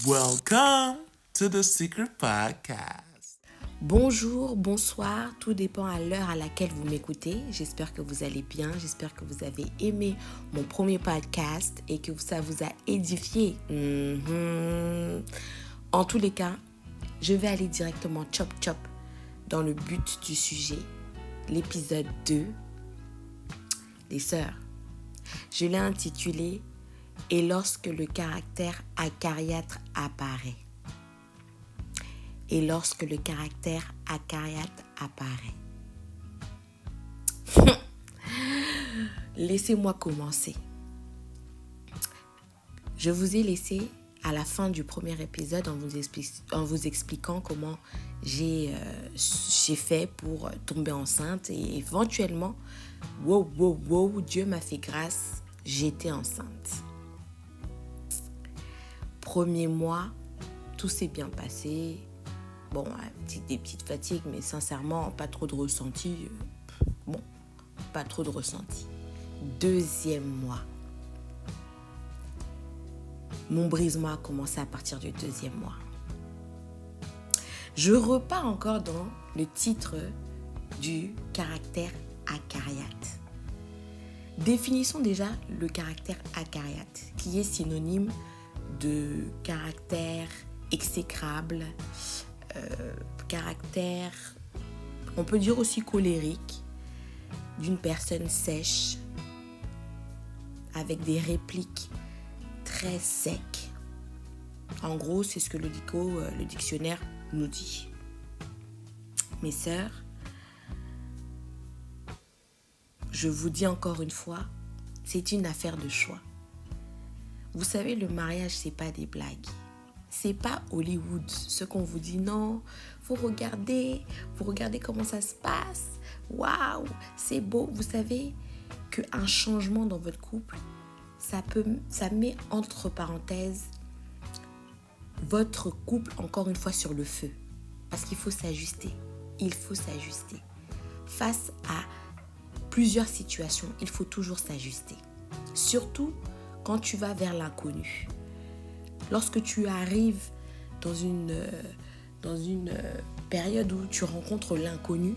Welcome to the Secret Podcast. Bonjour, bonsoir, tout dépend à l'heure à laquelle vous m'écoutez. J'espère que vous allez bien, j'espère que vous avez aimé mon premier podcast et que ça vous a édifié. En tous les cas, je vais aller directement chop chop dans le but du sujet, l'épisode 2, les sœurs. Je l'ai intitulé « Et lorsque le caractère acariâtre apparaît ». Et lorsque le caractère acariâtre apparaît. Laissez-moi commencer. Je vous ai laissé à la fin du premier épisode en vous expliquant comment j'ai fait pour tomber enceinte et éventuellement, wow, Dieu m'a fait grâce, j'étais enceinte. Premier mois, tout s'est bien passé. Bon, des petites fatigues, mais sincèrement, pas trop de ressenti. Pas trop de ressenti. Deuxième mois. Mon brise-moi a commencé à partir du deuxième mois. Je repars encore dans le titre du caractère acariâtre. Définissons déjà le caractère acariâtre, qui est synonyme de caractère exécrable, caractère, on peut dire aussi colérique, d'une personne sèche, avec des répliques très secs. En gros, c'est ce que le dictionnaire nous dit. Mes sœurs, je vous dis encore une fois, c'est une affaire de choix. Vous savez, le mariage, c'est pas des blagues. C'est pas Hollywood. Ce qu'on vous dit, non, faut regarder comment ça se passe. Waouh, c'est beau. Vous savez qu'un changement dans votre couple, ça met entre parenthèses votre couple encore une fois sur le feu. Parce qu'il faut s'ajuster. Il faut s'ajuster. Face à plusieurs situations, il faut toujours s'ajuster. Surtout quand tu vas vers l'inconnu. Lorsque tu arrives dans une période où tu rencontres l'inconnu,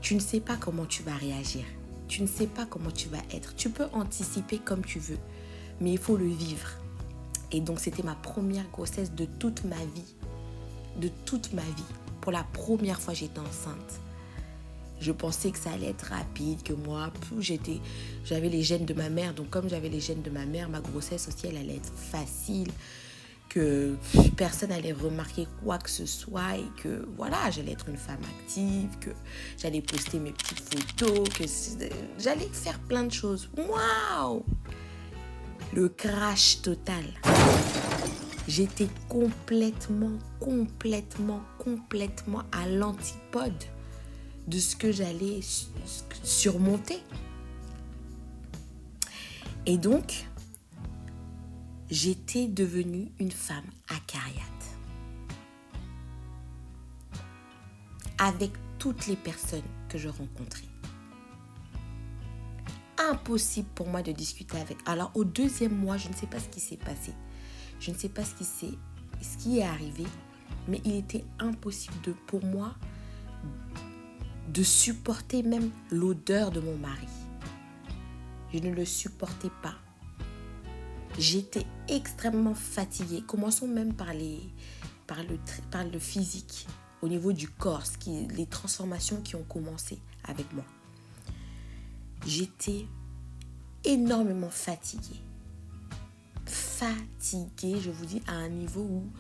tu ne sais pas comment tu vas réagir. Tu ne sais pas comment tu vas être. Tu peux anticiper comme tu veux, mais il faut le vivre. Et donc, c'était ma première grossesse de toute ma vie. De toute ma vie. Pour la première fois, j'étais enceinte. Je pensais que ça allait être rapide, que moi, j'avais les gènes de ma mère. Donc, comme j'avais les gènes de ma mère, ma grossesse aussi, elle allait être facile. Que personne n'allait remarquer quoi que ce soit et que voilà, j'allais être une femme active, que j'allais poster mes petites photos, que j'allais faire plein de choses. Waouh! Le crash total. J'étais complètement à l'antipode de ce que j'allais surmonter. Et donc, j'étais devenue une femme acariâtre. Avec toutes les personnes que je rencontrais. Impossible pour moi de discuter avec. Alors, au deuxième mois, je ne sais pas ce qui s'est passé. Je ne sais pas ce qui est arrivé. Mais il était impossible pour moi de supporter même l'odeur de mon mari. Je ne le supportais pas. J'étais extrêmement fatiguée. Commençons même par le physique, au niveau du corps, les transformations qui ont commencé avec moi. J'étais énormément fatiguée. Fatiguée, je vous dis, à un niveau où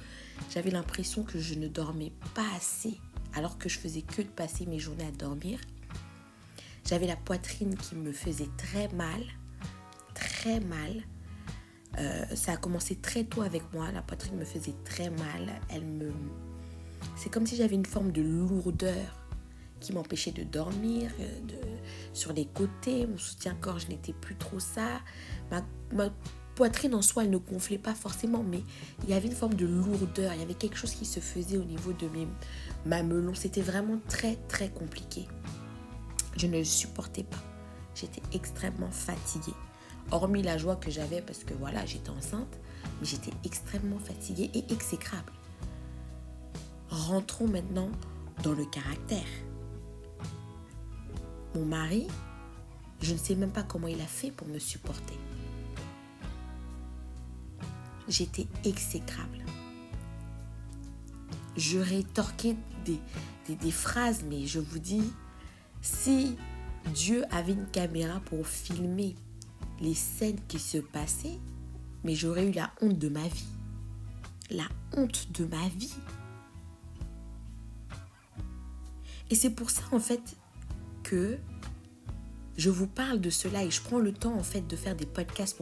j'avais l'impression que je ne dormais pas assez, alors que je faisais que de passer mes journées à dormir. J'avais la poitrine qui me faisait très mal. Ça a commencé très tôt avec moi. La poitrine me faisait très mal. C'est comme si j'avais une forme de lourdeur qui m'empêchait de dormir. Sur les côtés, mon soutien-gorge n'était plus trop ça. Ma poitrine en soi, elle ne gonflait pas forcément, mais il y avait une forme de lourdeur. Il y avait quelque chose qui se faisait au niveau de mes mamelons. C'était vraiment très, très compliqué. Je ne le supportais pas. J'étais extrêmement fatiguée. hormis la joie que j'avais parce que voilà, j'étais enceinte, mais j'étais extrêmement fatiguée et exécrable. Rentrons maintenant dans le caractère. Mon mari, je ne sais même pas comment il a fait pour me supporter. J'étais exécrable. Je rétorquais des phrases, mais je vous dis, si Dieu avait une caméra pour filmer les scènes qui se passaient, mais j'aurais eu la honte de ma vie. La honte de ma vie. Et c'est pour ça, en fait, que je vous parle de cela et je prends le temps, en fait, de faire des podcasts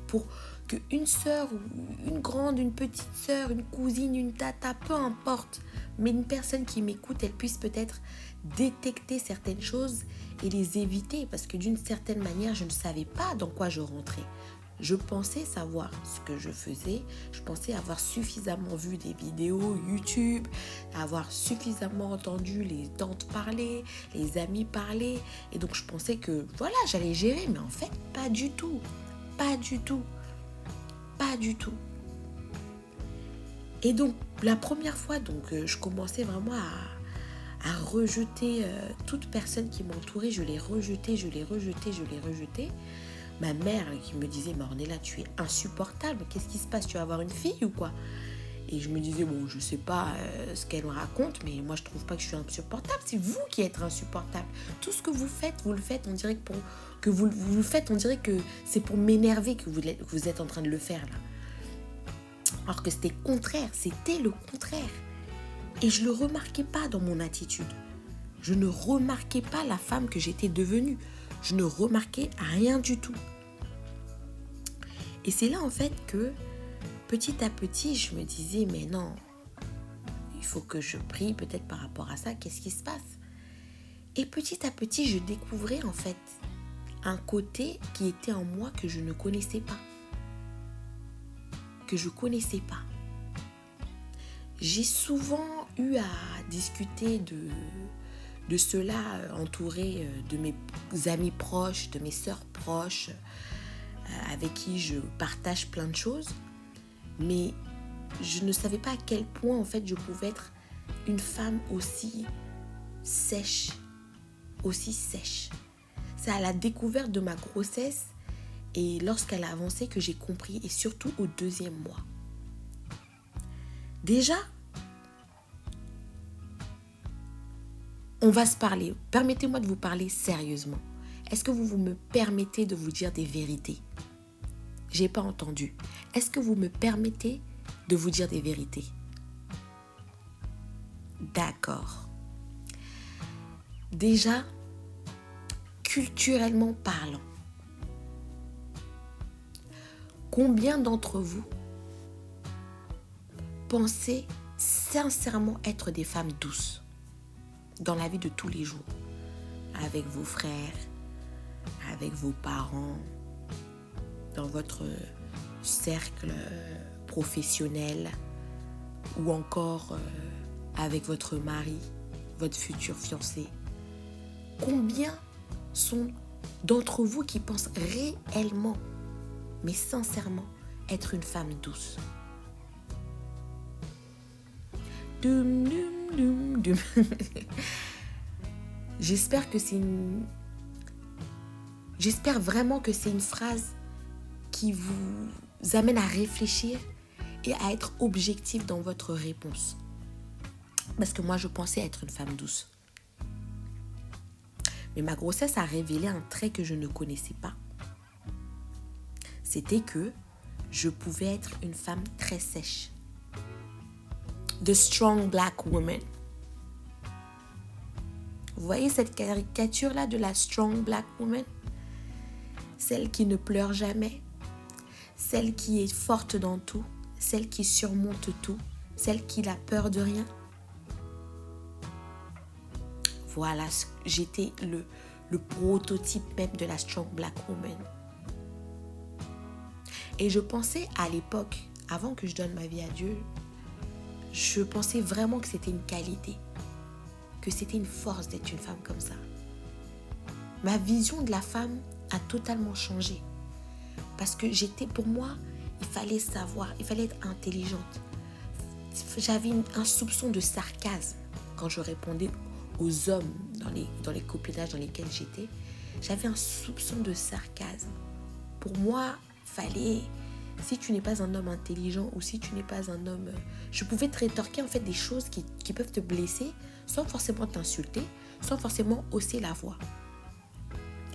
pour qu'une sœur, ou une grande, une petite sœur, une cousine, une tata, peu importe, mais une personne qui m'écoute, elle puisse peut-être détecter certaines choses et les éviter parce que d'une certaine manière, je ne savais pas dans quoi je rentrais. Je pensais savoir ce que je faisais, je pensais avoir suffisamment vu des vidéos YouTube, avoir suffisamment entendu les tantes parler, les amis parler, et donc je pensais que voilà, j'allais gérer, mais en fait, pas du tout, pas du tout, pas du tout. Et donc, la première fois, je commençais vraiment à rejeter toute personne qui m'entourait, je les rejetais. Ma mère qui me disait, mais Ornella, tu es insupportable, qu'est-ce qui se passe, tu vas avoir une fille ou quoi? Et je me disais, bon, je sais pas ce qu'elle me raconte, mais moi je trouve pas que je suis insupportable, c'est vous qui êtes insupportable. Tout ce que vous le faites, on dirait que vous le faites, on dirait que c'est pour m'énerver que vous êtes en train de le faire là. Alors que c'était le contraire. Et je le remarquais pas dans mon attitude. Je ne remarquais pas la femme que j'étais devenue. Je ne remarquais rien du tout. Et c'est là en fait que petit à petit, je me disais, mais non, il faut que je prie peut-être par rapport à ça, qu'est-ce qui se passe? Et petit à petit, je découvrais en fait un côté qui était en moi que je ne connaissais pas. J'ai souvent eu à discuter de cela entouré de mes amis proches, de mes sœurs proches, avec qui je partage plein de choses. Mais je ne savais pas à quel point en fait je pouvais être une femme aussi sèche. C'est à la découverte de ma grossesse et lorsqu'elle a avancé que j'ai compris, et surtout au 2e mois. Déjà, on va se parler. Permettez-moi de vous parler sérieusement. Est-ce que vous me permettez de vous dire des vérités? J'ai pas entendu. Est-ce que vous me permettez de vous dire des vérités? D'accord. Déjà, culturellement parlant, combien d'entre vous pensez sincèrement être des femmes douces dans la vie de tous les jours, avec vos frères, avec vos parents, dans votre cercle professionnel ou encore avec votre mari, votre futur fiancé? Combien sont d'entre vous qui pensent réellement, mais sincèrement, être une femme douce? Dum, dum, dum, dum. J'espère vraiment que c'est une phrase qui vous amène à réfléchir et à être objectif dans votre réponse. Parce que moi, je pensais être une femme douce. Mais ma grossesse a révélé un trait que je ne connaissais pas. C'était que je pouvais être une femme très sèche. The strong black woman. Vous voyez cette caricature-là de la strong black woman? Celle qui ne pleure jamais, celle qui est forte dans tout, celle qui surmonte tout, celle qui n'a peur de rien. Voilà, j'étais le prototype même de la strong black woman. Et je pensais à l'époque, avant que je donne ma vie à Dieu, je pensais vraiment que c'était une qualité, que c'était une force d'être une femme comme ça. Ma vision de la femme a totalement changé. Parce que pour moi, il fallait savoir, il fallait être intelligente. J'avais un soupçon de sarcasme quand je répondais aux hommes dans les copinages dans lesquels j'étais. J'avais un soupçon de sarcasme. Pour moi, fallait, si tu n'es pas un homme intelligent ou si tu n'es pas un homme... Je pouvais te rétorquer en fait des choses qui peuvent te blesser sans forcément t'insulter, sans forcément hausser la voix.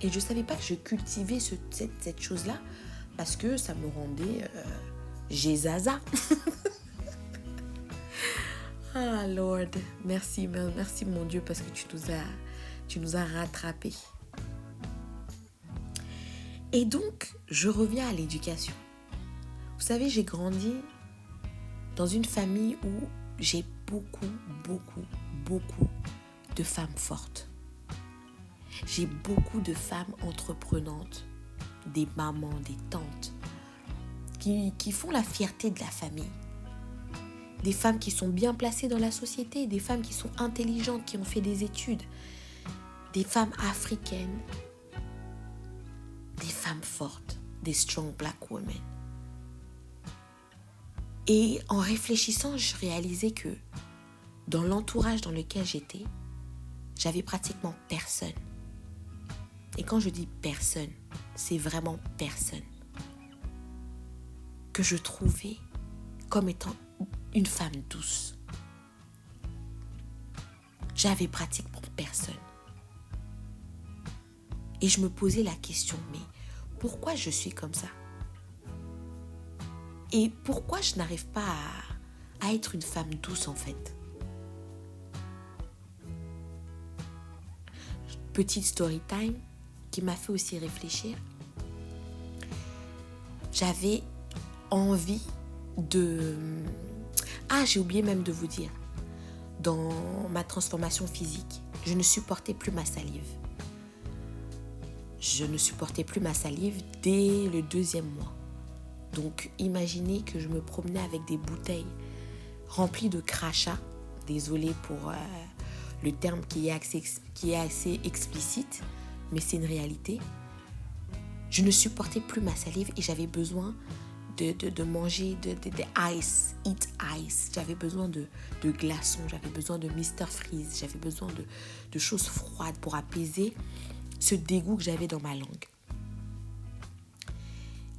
Et je ne savais pas que je cultivais cette chose-là parce que ça me rendait Gézaza. Ah Lord, merci mon Dieu parce que tu nous as rattrapés. Et donc, je reviens à l'éducation. Vous savez, j'ai grandi dans une famille où j'ai beaucoup de femmes fortes. J'ai beaucoup de femmes entreprenantes, des mamans, des tantes, qui font la fierté de la famille. Des femmes qui sont bien placées dans la société, des femmes qui sont intelligentes, qui ont fait des études, des femmes africaines, des femmes fortes, des strong black women. Et en réfléchissant, je réalisais que dans l'entourage dans lequel j'étais, j'avais pratiquement personne. Et quand je dis personne, c'est vraiment personne que je trouvais comme étant une femme douce. J'avais pratiquement personne. Et je me posais la question, mais pourquoi je suis comme ça? Et pourquoi je n'arrive pas à être une femme douce en fait? Petite story time qui m'a fait aussi réfléchir. J'avais envie de... Ah, j'ai oublié même de vous dire. Dans ma transformation physique, je ne supportais plus ma salive. Je ne supportais plus ma salive dès le 2e mois. Donc, imaginez que je me promenais avec des bouteilles remplies de crachats. Désolée pour le terme qui est assez explicite, mais c'est une réalité. Je ne supportais plus ma salive et j'avais besoin de manger de ice, eat ice. J'avais besoin de glaçons, j'avais besoin de Mr. Freeze, j'avais besoin de choses froides pour apaiser ce dégoût que j'avais dans ma langue.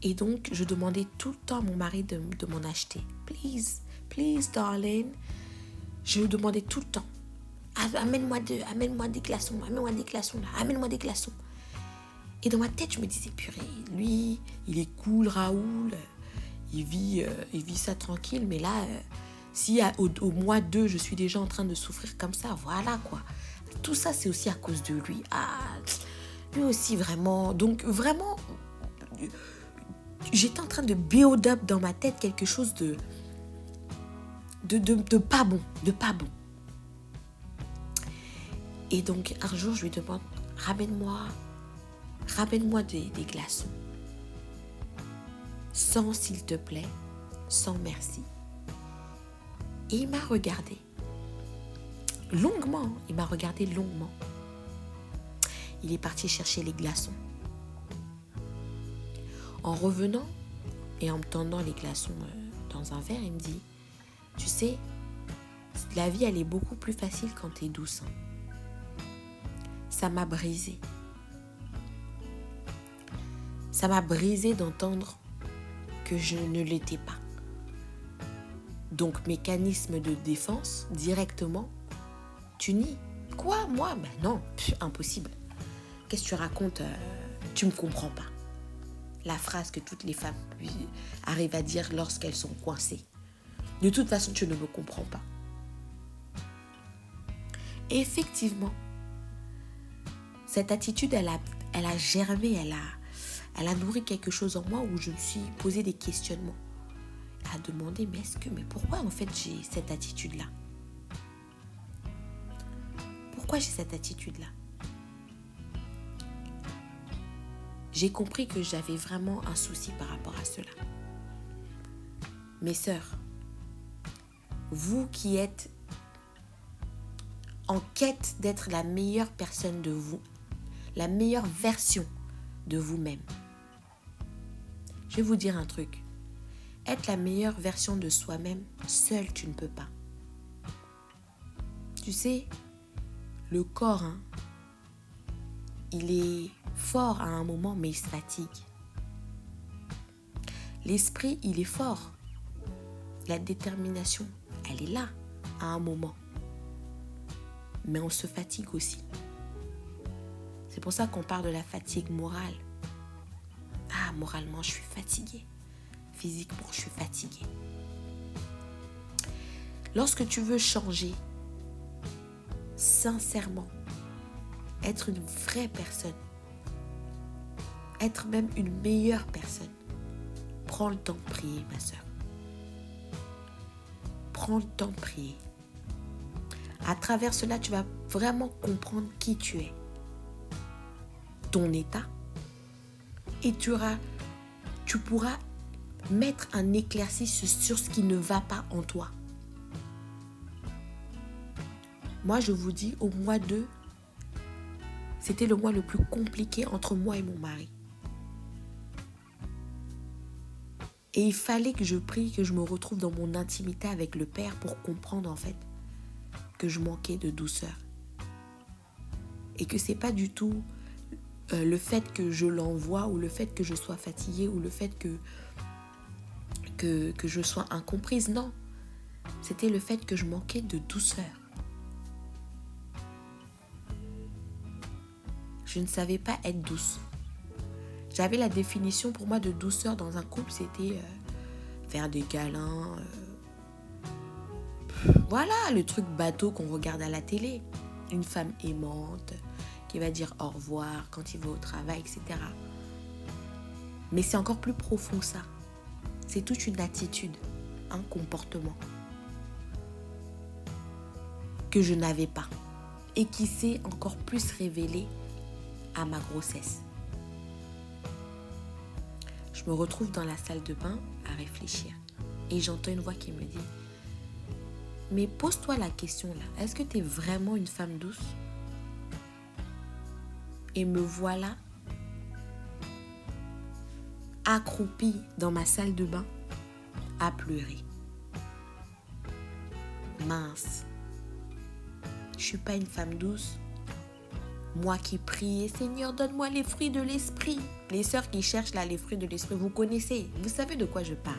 Et donc, je demandais tout le temps à mon mari de m'en acheter. Please, darling. Je lui demandais tout le temps. Amène-moi des glaçons, amène-moi des glaçons. Et dans ma tête, je me disais, purée, lui, il est cool, Raoul. Il vit ça tranquille. Mais là, si au mois 2, je suis déjà en train de souffrir comme ça, voilà quoi. Tout ça, c'est aussi à cause de lui. Ah, lui aussi, vraiment. Donc, vraiment... J'étais en train de build up dans ma tête quelque chose de pas bon, Et donc, un jour, je lui demande, ramène-moi des glaçons. Sans s'il te plaît, sans merci. Et il m'a regardé. Longuement, Il est parti chercher les glaçons. En revenant et en me tendant les glaçons dans un verre, il me dit, tu sais, la vie elle est beaucoup plus facile quand t'es douce. Ça m'a brisé. Ça m'a brisé d'entendre que je ne l'étais pas. Donc, mécanisme de défense, directement, tu nies. Quoi, moi? Ben non, impossible. Qu'est-ce que tu racontes? Tu me comprends pas. La phrase que toutes les femmes arrivent à dire lorsqu'elles sont coincées. De toute façon, tu ne me comprends pas. Et effectivement, cette attitude, elle a germé, elle a nourri quelque chose en moi où je me suis posé des questionnements. À demander, mais pourquoi en fait j'ai cette attitude-là? Pourquoi j'ai cette attitude-là? J'ai compris que j'avais vraiment un souci par rapport à cela. Mes sœurs, vous qui êtes en quête d'être la meilleure personne de vous, la meilleure version de vous-même, Je vais vous dire un truc. Être la meilleure version de soi-même, seul, tu ne peux pas. Tu sais, le corps, il est fort à un moment, mais il se fatigue. L'esprit, il est fort. La détermination, elle est là à un moment. Mais on se fatigue aussi. C'est pour ça qu'on parle de la fatigue morale. Ah, moralement, je suis fatiguée. Physiquement, je suis fatiguée. Lorsque tu veux changer, sincèrement, être une vraie personne, être même une meilleure personne, prends le temps de prier, ma sœur. Prends le temps de prier. À travers cela, tu vas vraiment comprendre qui tu es, ton état, et tu pourras mettre un éclaircissement sur ce qui ne va pas en toi. Moi, je vous dis, au mois 2, c'était le mois le plus compliqué entre moi et mon mari. Et il fallait que je prie, que je me retrouve dans mon intimité avec le Père pour comprendre en fait que je manquais de douceur. Et que c'est pas du tout le fait que je l'envoie ou le fait que je sois fatiguée ou le fait que je sois incomprise. Non, c'était le fait que je manquais de douceur. Je ne savais pas être douce. J'avais la définition pour moi de douceur dans un couple, c'était faire des câlins. Voilà, le truc bateau qu'on regarde à la télé. Une femme aimante qui va dire au revoir quand il va au travail, etc. Mais c'est encore plus profond que ça. C'est toute une attitude, un comportement que je n'avais pas et qui s'est encore plus révélé à ma grossesse. Je me retrouve dans la salle de bain à réfléchir et j'entends une voix qui me dit « Mais pose-toi la question là, est-ce que tu es vraiment une femme douce ?» Et me voilà accroupie dans ma salle de bain à pleurer. Mince, je suis pas une femme douce. Moi qui prie, Seigneur, donne-moi les fruits de l'esprit. Les sœurs qui cherchent là les fruits de l'esprit, vous connaissez, vous savez de quoi je parle.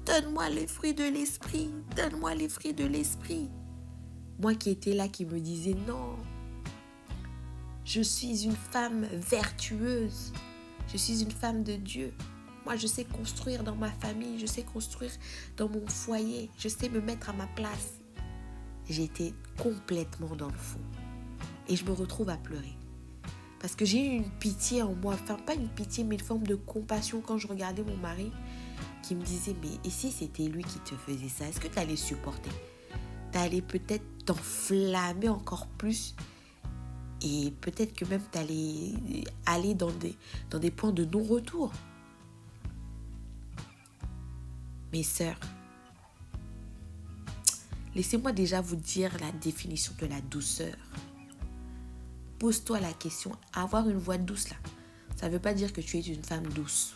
Donne-moi les fruits de l'esprit, donne-moi les fruits de l'esprit. Moi qui étais là, qui me disais non, je suis une femme vertueuse, je suis une femme de Dieu. Moi, je sais construire dans ma famille, je sais construire dans mon foyer, je sais me mettre à ma place. J'étais complètement dans le faux. Et je me retrouve à pleurer. Parce que j'ai eu une pitié en moi. Enfin, pas une pitié, mais une forme de compassion quand je regardais mon mari qui me disait, mais et si c'était lui qui te faisait ça, est-ce que tu allais supporter? Tu allais peut-être t'enflammer encore plus. Et peut-être que même tu allais aller dans des points de non-retour. Mes sœurs, laissez-moi déjà vous dire la définition de la douceur. Pose-toi la question, avoir une voix douce là, ça ne veut pas dire que tu es une femme douce.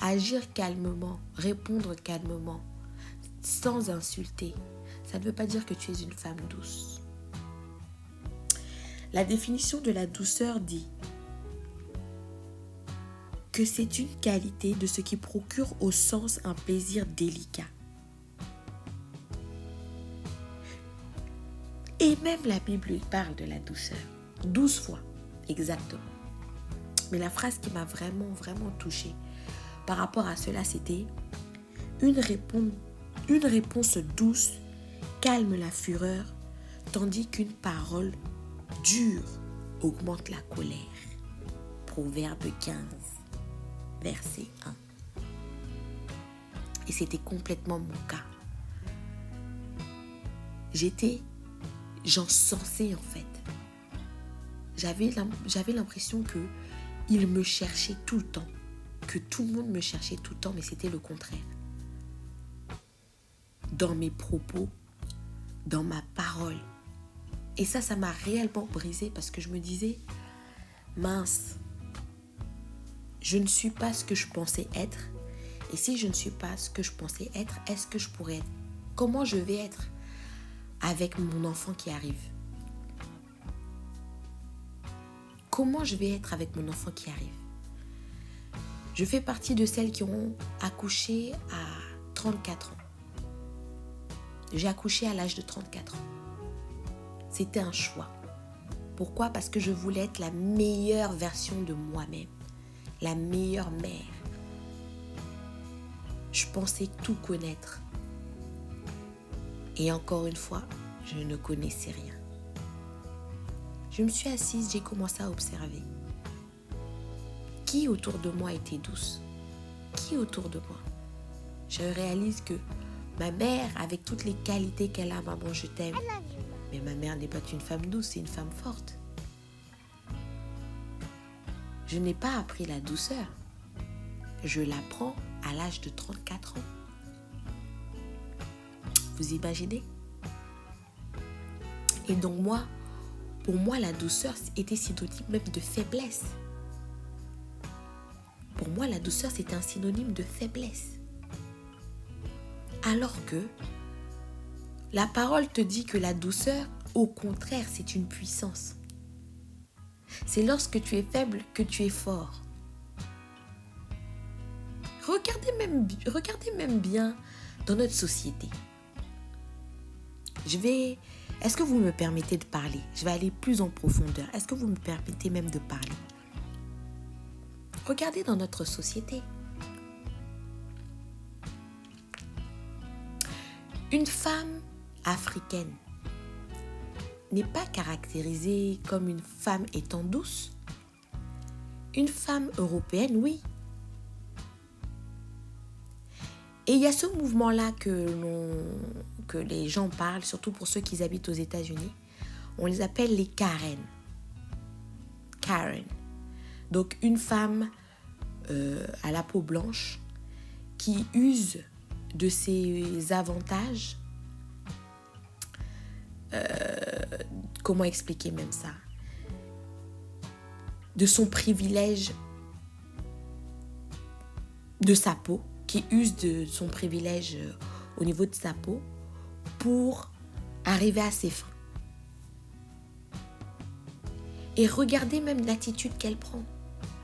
Agir calmement, répondre calmement, sans insulter, ça ne veut pas dire que tu es une femme douce. La définition de la douceur dit que c'est une qualité de ce qui procure au sens un plaisir délicat. Et même la Bible parle de la douceur. 12 fois, exactement. Mais la phrase qui m'a vraiment, vraiment touchée par rapport à cela, c'était une réponse douce calme la fureur, tandis qu'une parole dure augmente la colère. Proverbe 15, verset 1. Et c'était complètement mon cas. J'encensais en fait. J'avais l'impression que il me cherchait tout le temps, que tout le monde me cherchait tout le temps, mais c'était le contraire. Dans mes propos, dans ma parole. Et ça m'a réellement brisée parce que je me disais, mince, je ne suis pas ce que je pensais être. Et si je ne suis pas ce que je pensais être, est-ce que je pourrais être? Comment je vais être avec mon enfant qui arrive? Comment je vais être avec mon enfant qui arrive? Je fais partie de celles qui ont accouché à 34 ans. J'ai accouché à l'âge de 34 ans. C'était un choix. Pourquoi? Parce que je voulais être la meilleure version de moi-même. La meilleure mère. Je pensais tout connaître. Et encore une fois, je ne connaissais rien. Je me suis assise, j'ai commencé à observer. Qui autour de moi était douce? Qui autour de moi? Je réalise que ma mère, avec toutes les qualités qu'elle a, maman, je t'aime. Mais ma mère n'est pas une femme douce, c'est une femme forte. Je n'ai pas appris la douceur. Je l'apprends à l'âge de 34 ans. Vous imaginez? Et donc pour moi, la douceur était synonyme même de faiblesse. Pour moi, la douceur, c'était un synonyme de faiblesse. Alors que la parole te dit que la douceur, au contraire, c'est une puissance. C'est lorsque tu es faible que tu es fort. Regardez même bien dans notre société. Est-ce que vous me permettez de parler? Je vais aller plus en profondeur. Est-ce que vous me permettez même de parler? Regardez dans notre société. Une femme africaine n'est pas caractérisée comme une femme étant douce. Une femme européenne, oui. Et il y a ce mouvement-là que les gens parlent, surtout pour ceux qui habitent aux États-Unis. On les appelle les Karen. Karen. Donc une femme à la peau blanche qui use de ses avantages. Comment expliquer même ça? De son privilège de sa peau, qui use de son privilège au niveau de sa peau pour arriver à ses fins. Et regardez même l'attitude qu'elle prend,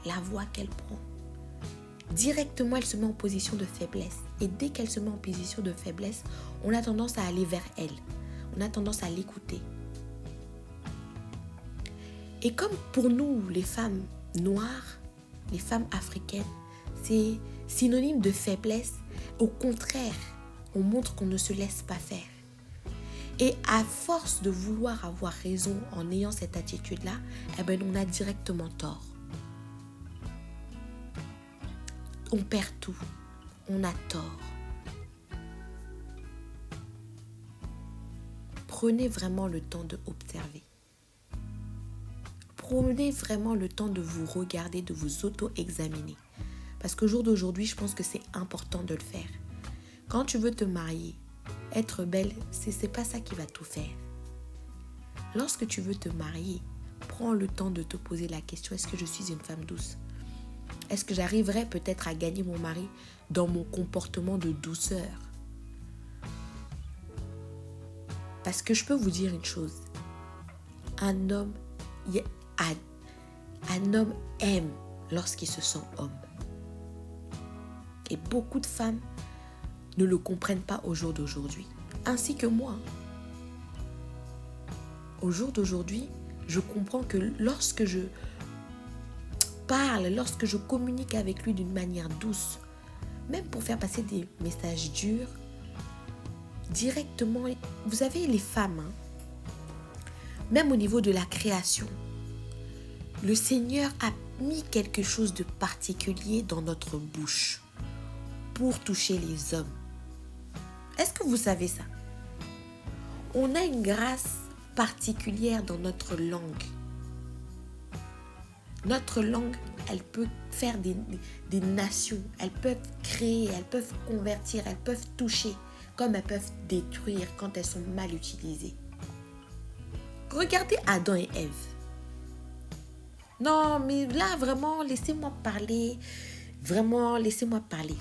la voix qu'elle prend. Directement, elle se met en position de faiblesse. Et dès qu'elle se met en position de faiblesse, on a tendance à aller vers elle. On a tendance à l'écouter. Et comme pour nous, les femmes noires, les femmes africaines, c'est synonyme de faiblesse. Au contraire, on montre qu'on ne se laisse pas faire. Et à force de vouloir avoir raison en ayant cette attitude-là, on a directement tort. On perd tout. On a tort. Prenez vraiment le temps de observer. Prenez vraiment le temps de vous regarder, de vous auto-examiner. Parce qu'au jour d'aujourd'hui, je pense que c'est important de le faire. Quand tu veux te marier, être belle, c'est pas ça qui va tout faire. Lorsque tu veux te marier, prends le temps de te poser la question, est-ce que je suis une femme douce? Est-ce que j'arriverai peut-être à gagner mon mari dans mon comportement de douceur? Parce que je peux vous dire une chose. Un homme aime lorsqu'il se sent homme. Et beaucoup de femmes ne le comprennent pas au jour d'aujourd'hui. Ainsi que moi. Au jour d'aujourd'hui, je comprends que lorsque je parle, lorsque je communique avec lui d'une manière douce, même pour faire passer des messages durs, directement, vous savez, les femmes, même au niveau de la création, le Seigneur a mis quelque chose de particulier dans notre bouche pour toucher les hommes. Est-ce que vous savez ça? On a une grâce particulière dans notre langue. Notre langue, elle peut faire des nations. Elles peuvent créer, elles peuvent convertir, elles peuvent toucher, comme elles peuvent détruire quand elles sont mal utilisées. Regardez Adam et Ève. Non, mais là, vraiment, laissez-moi parler. Vraiment, laissez-moi parler.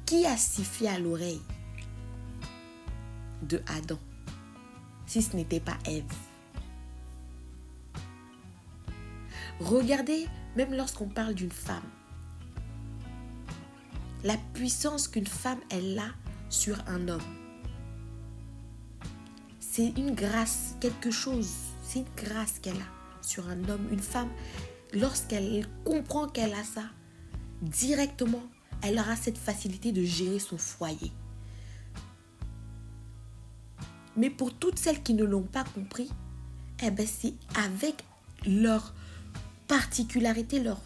Qui a sifflé à l'oreille de Adam, si ce n'était pas Ève? Regardez, même lorsqu'on parle d'une femme, la puissance qu'une femme, elle a sur un homme. C'est une grâce, quelque chose, c'est une grâce qu'elle a sur un homme. Une femme, lorsqu'elle comprend qu'elle a ça, directement, elle aura cette facilité de gérer son foyer. Mais pour toutes celles qui ne l'ont pas compris, eh ben c'est avec leur particularité, leur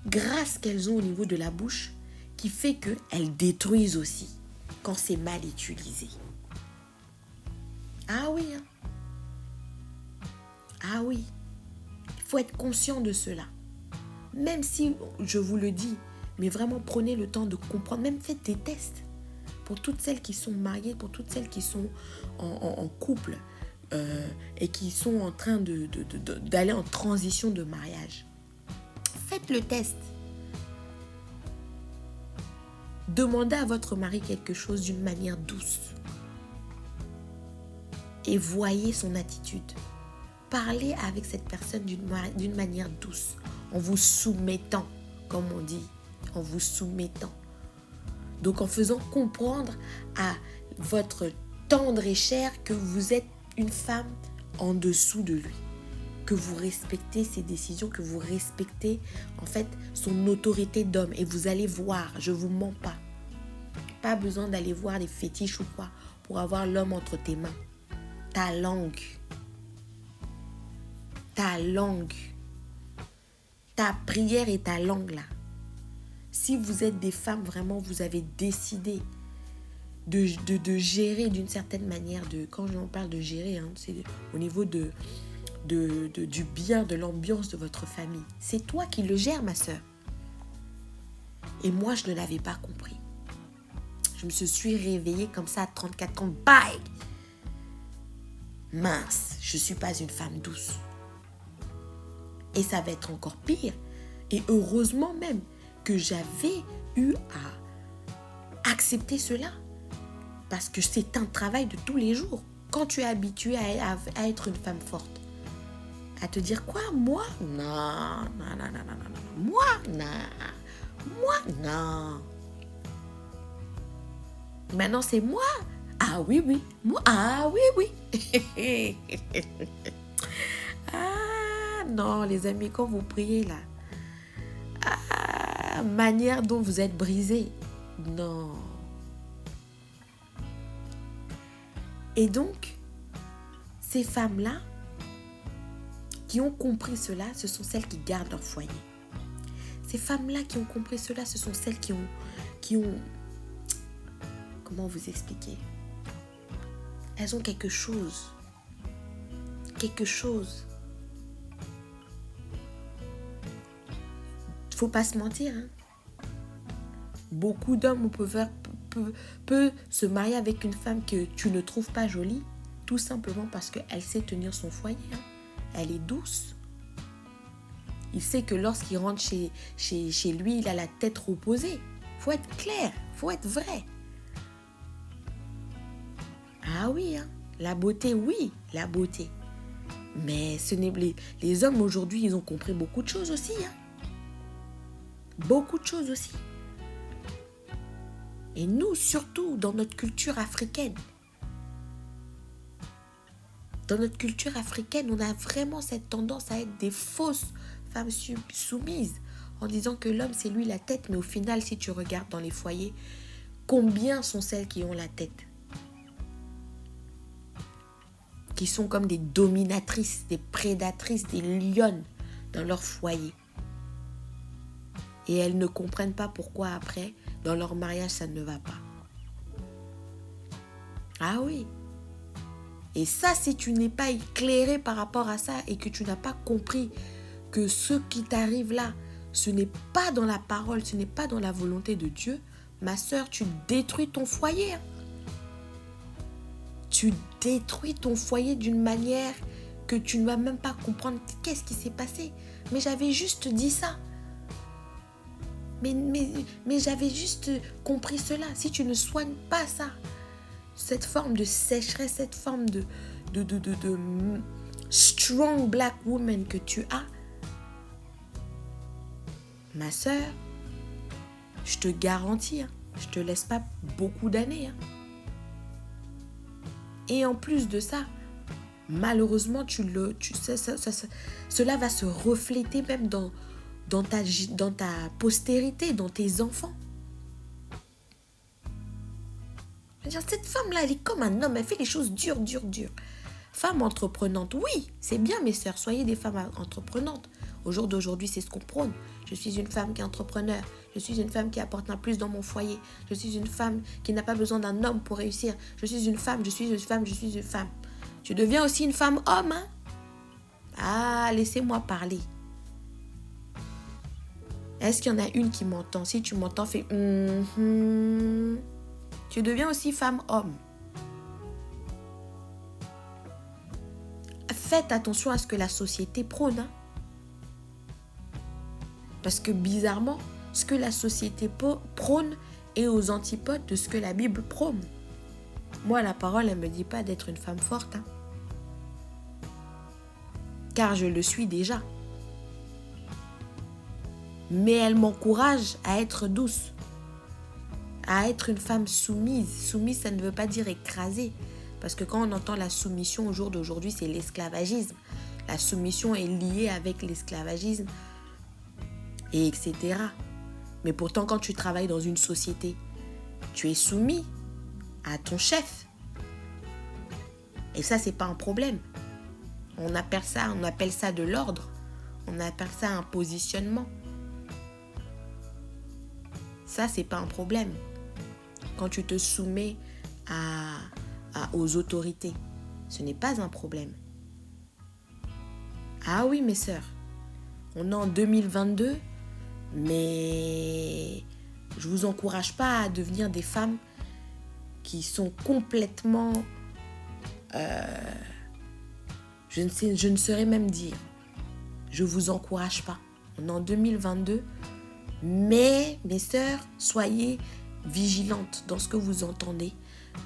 grâce qu'elles ont au niveau de la bouche qui fait qu'elles détruisent aussi quand c'est mal utilisé. Ah oui, hein? Ah oui, il faut être conscient de cela. Même si, je vous le dis, mais vraiment prenez le temps de comprendre, même faites des tests. Pour toutes celles qui sont mariées, pour toutes celles qui sont en couple et qui sont en train d'aller en transition de mariage. Faites le test. Demandez à votre mari quelque chose d'une manière douce. Et voyez son attitude. Parlez avec cette personne d'une manière douce, en vous soumettant, comme on dit, en vous soumettant. Donc en faisant comprendre à votre tendre et cher que vous êtes une femme en dessous de lui, que vous respectez ses décisions, que vous respectez en fait son autorité d'homme. Et vous allez voir, je ne vous mens pas. Pas besoin d'aller voir des fétiches ou quoi pour avoir l'homme entre tes mains. Ta langue, ta prière et ta langue là. Si vous êtes des femmes, vraiment, vous avez décidé de gérer d'une certaine manière, quand j'en parle de gérer, hein, c'est au niveau du bien, de l'ambiance de votre famille. C'est toi qui le gères, ma soeur. Et moi, je ne l'avais pas compris. Je me suis réveillée comme ça à 34 ans. Bye! Mince, je ne suis pas une femme douce. Et ça va être encore pire. Et heureusement même que j'avais eu à accepter cela. Parce que c'est un travail de tous les jours. Quand tu es habitué à être une femme forte, à te dire quoi? Moi? Non. Moi? Non. Maintenant, c'est moi. Ah oui. Moi? Ah oui. Ah non, les amis, quand vous priez là, manière dont vous êtes brisés. Non. Et donc, ces femmes-là qui ont compris cela, ce sont celles qui gardent leur foyer. Ces femmes-là qui ont compris cela, ce sont celles qui ont... Comment vous expliquer? Elles ont quelque chose. Faut pas se mentir, hein. Beaucoup d'hommes peuvent se marier avec une femme que tu ne trouves pas jolie, tout simplement parce qu'elle sait tenir son foyer, hein. Elle est douce. Il sait que lorsqu'il rentre chez lui, il a la tête reposée. Faut être clair, faut être vrai. Ah oui, hein. La beauté, oui, la beauté. Mais les hommes aujourd'hui, ils ont compris beaucoup de choses aussi, hein. Beaucoup de choses aussi. Et nous, surtout, dans notre culture africaine. Dans notre culture africaine, on a vraiment cette tendance à être des fausses femmes soumises. En disant que l'homme, c'est lui la tête. Mais au final, si tu regardes dans les foyers, combien sont celles qui ont la tête? Qui sont comme des dominatrices, des prédatrices, des lionnes dans leur foyer. Et elles ne comprennent pas pourquoi après, dans leur mariage, ça ne va pas. Ah oui. Et ça, si tu n'es pas éclairé par rapport à ça et que tu n'as pas compris que ce qui t'arrive là, ce n'est pas dans la parole, ce n'est pas dans la volonté de Dieu, ma soeur, tu détruis ton foyer. Tu détruis ton foyer d'une manière que tu ne vas même pas comprendre qu'est-ce qui s'est passé. Mais j'avais juste dit ça. Mais j'avais juste compris cela. Si tu ne soignes pas ça, cette forme de sécheresse, cette forme de strong black woman que tu as, ma soeur, je te garantis, je te laisse pas beaucoup d'années. Et en plus de ça, malheureusement, cela va se refléter même dans ta postérité, dans tes enfants. Cette femme-là, elle est comme un homme, elle fait les choses dures. Femme entreprenante, oui, c'est bien mes sœurs, soyez des femmes entreprenantes. Au jour d'aujourd'hui, c'est ce qu'on prône. Je suis une femme qui est entrepreneur. Je suis une femme qui apporte un plus dans mon foyer. Je suis une femme qui n'a pas besoin d'un homme pour réussir. Je suis une femme. Tu deviens aussi une femme homme, hein? Ah, laissez-moi parler. Est-ce qu'il y en a une qui m'entend? Si tu m'entends, fais Tu deviens aussi femme homme. Faites attention à ce que la société prône, hein? Parce que bizarrement, ce que la société prône est aux antipodes de ce que la Bible prône. Moi, la parole, elle ne me dit pas d'être une femme forte, hein? Car je le suis déjà. Mais elle m'encourage à être douce, à être une femme soumise. Soumise, ça ne veut pas dire écrasée. Parce que quand on entend la soumission au jour d'aujourd'hui, c'est l'esclavagisme. La soumission est liée avec l'esclavagisme, et etc. Mais pourtant, quand tu travailles dans une société, tu es soumis à ton chef. Et ça, c'est pas un problème. On appelle ça de l'ordre. On appelle ça un positionnement. Ça, c'est pas un problème. Quand tu te soumets aux autorités, ce n'est pas un problème. Ah oui, mes sœurs, on est en 2022, mais je vous encourage pas à devenir des femmes qui sont complètement... je ne saurais même dire. Je vous encourage pas. On est en 2022, mais mes sœurs, soyez vigilantes dans ce que vous entendez,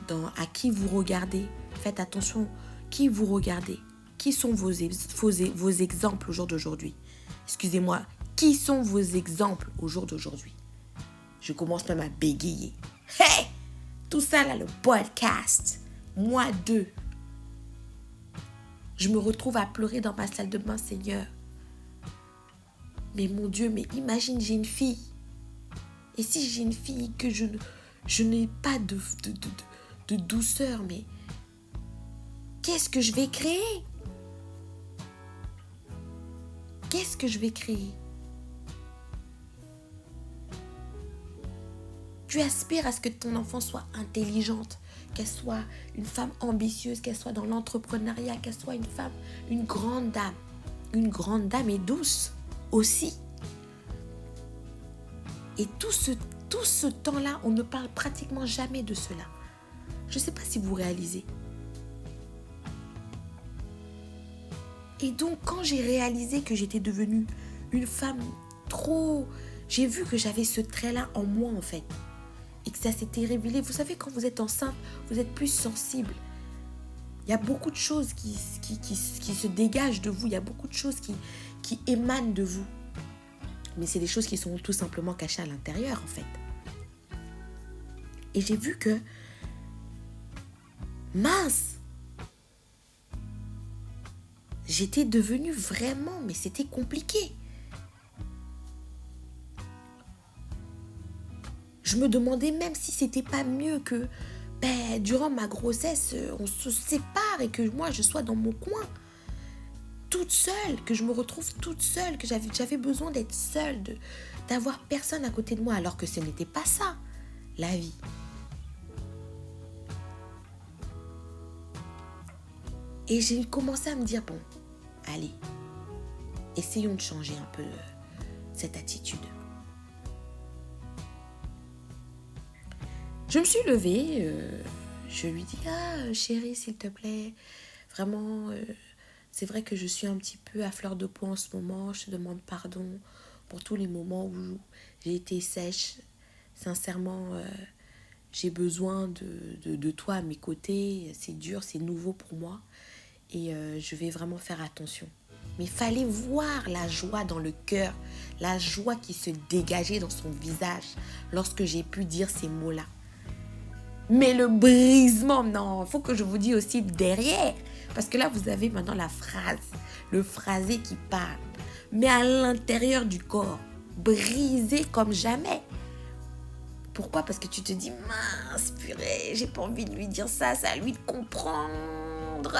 à qui vous regardez. Faites attention, qui vous regardez. Qui sont vos exemples au jour d'aujourd'hui? Excusez-moi, qui sont vos exemples au jour d'aujourd'hui? Je commence même à bégayer. Hey! Tout ça là, le podcast. Moi deux. Je me retrouve à pleurer dans ma salle de bain, Seigneur. Mais mon Dieu, mais imagine, j'ai une fille. Et si j'ai une fille que je n'ai pas de douceur, mais qu'est-ce que je vais créer? Qu'est-ce que je vais créer? Tu aspires à ce que ton enfant soit intelligente, qu'elle soit une femme ambitieuse, qu'elle soit dans l'entrepreneuriat, qu'elle soit une femme, une grande dame. Une grande dame et douce aussi. Et tout ce temps-là, on ne parle pratiquement jamais de cela. Je ne sais pas si vous réalisez. Et donc, quand j'ai réalisé que j'étais devenue une femme trop... J'ai vu que j'avais ce trait-là en moi, en fait. Et que ça s'était révélé. Vous savez, quand vous êtes enceinte, vous êtes plus sensible. Il y a beaucoup de choses qui se dégagent de vous. Il y a beaucoup de choses qui émanent de vous. Mais c'est des choses qui sont tout simplement cachées à l'intérieur, en fait. Et j'ai vu que... Mince! J'étais devenue vraiment... Mais c'était compliqué. Je me demandais même si c'était pas mieux que... durant ma grossesse, on se sépare et que moi, je sois dans mon coin. Toute seule, que je me retrouve toute seule, que j'avais besoin d'être seule, d'avoir personne à côté de moi, alors que ce n'était pas ça, la vie. Et j'ai commencé à me dire, bon, allez, essayons de changer un peu cette attitude. Je me suis levée, je lui dis, chérie, s'il te plaît, vraiment... C'est vrai que je suis un petit peu à fleur de peau en ce moment. Je te demande pardon pour tous les moments où j'ai été sèche. Sincèrement, j'ai besoin de toi à mes côtés. C'est dur, c'est nouveau pour moi. Et je vais vraiment faire attention. Mais il fallait voir la joie dans le cœur, la joie qui se dégageait dans son visage lorsque j'ai pu dire ces mots-là. Mais le brisement, non, il faut que je vous dise aussi derrière. Parce que là, vous avez maintenant la phrase, le phrasé qui parle. Mais à l'intérieur du corps, brisé comme jamais. Pourquoi? Parce que tu te dis, mince, purée, j'ai pas envie de lui dire ça, c'est à lui de comprendre.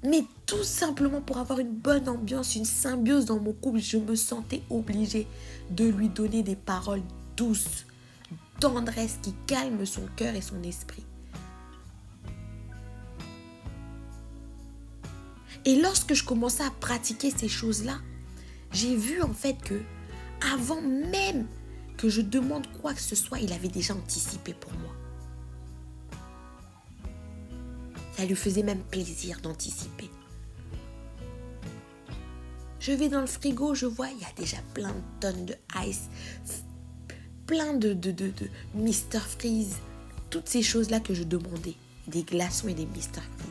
Mais tout simplement pour avoir une bonne ambiance, une symbiose dans mon couple, je me sentais obligée de lui donner des paroles douces, tendresse qui calme son cœur et son esprit. Et lorsque je commençais à pratiquer ces choses-là, j'ai vu en fait que avant même que je demande quoi que ce soit, il avait déjà anticipé pour moi. Ça lui faisait même plaisir d'anticiper. Je vais dans le frigo, je vois, il y a déjà plein de tonnes de ice, plein de Mr Freeze, toutes ces choses-là que je demandais, des glaçons et des Mr Freeze.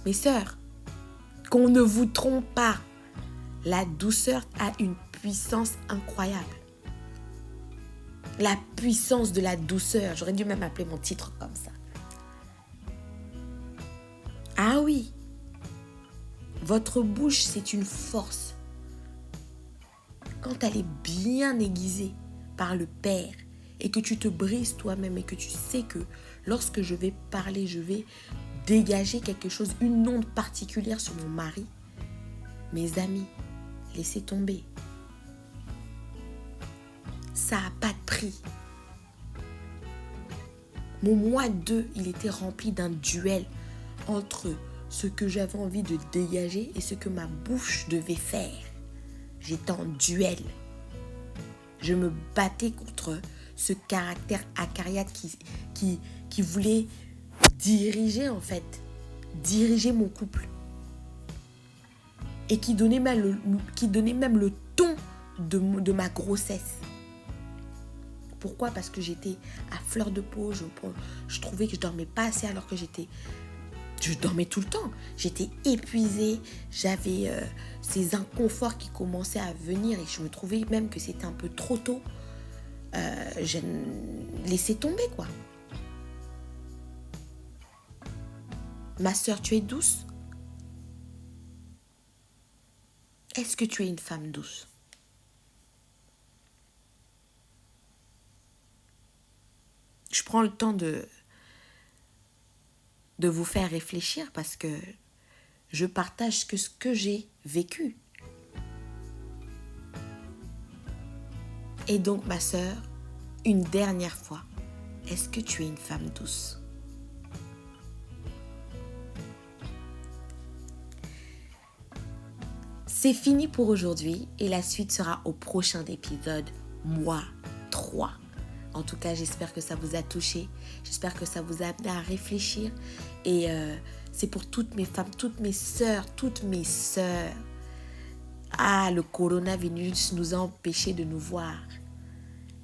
Mes sœurs, qu'on ne vous trompe pas, la douceur a une puissance incroyable. La puissance de la douceur. J'aurais dû même appeler mon titre comme ça. Ah oui. Votre bouche, c'est une force. Quand elle est bien aiguisée par le Père et que tu te brises toi-même et que tu sais que lorsque je vais parler, je vais dégager quelque chose, une onde particulière sur mon mari, mes amis, laissez tomber. Ça n'a pas de prix. Mon mois 2, il était rempli d'un duel entre ce que j'avais envie de dégager et ce que ma bouche devait faire. J'étais en duel. Je me battais contre ce caractère acariâtre qui voulait diriger en fait, diriger mon couple. Et qui donnait même le ton de ma grossesse. Pourquoi? Parce que j'étais à fleur de peau, je trouvais que je dormais pas assez alors que je dormais tout le temps. J'étais épuisée, j'avais ces inconforts qui commençaient à venir et je me trouvais même que c'était un peu trop tôt. Je laissais tomber quoi. Ma sœur, tu es douce? Est-ce que tu es une femme douce? Je prends le temps de vous faire réfléchir parce que je partage ce que j'ai vécu. Et donc, ma sœur, une dernière fois, est-ce que tu es une femme douce? C'est fini pour aujourd'hui et la suite sera au prochain épisode, mois 3. En tout cas, j'espère que ça vous a touché. J'espère que ça vous a amené à réfléchir. Et c'est pour toutes mes femmes, toutes mes sœurs. Ah, le coronavirus nous a empêchés de nous voir.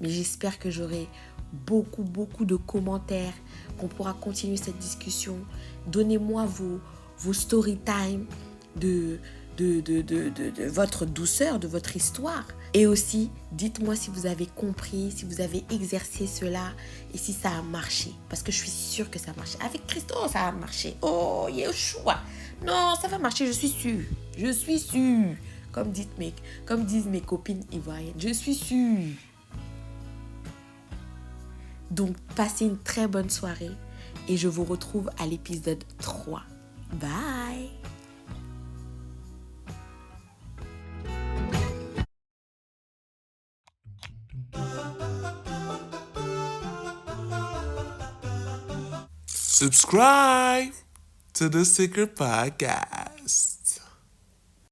Mais j'espère que j'aurai beaucoup de commentaires, qu'on pourra continuer cette discussion. Donnez-moi vos story time de votre douceur, de votre histoire. Et aussi, dites-moi si vous avez compris, si vous avez exercé cela et si ça a marché. Parce que je suis sûre que ça a marché. Avec Christo, ça a marché. Oh, Yeshua. Non, ça va marcher, je suis sûre. Je suis sûre. Comme disent mes copines ivoiriennes. Je suis sûre. Donc, passez une très bonne soirée. Et je vous retrouve à l'épisode 3. Bye. Subscribe to the Secret Podcast.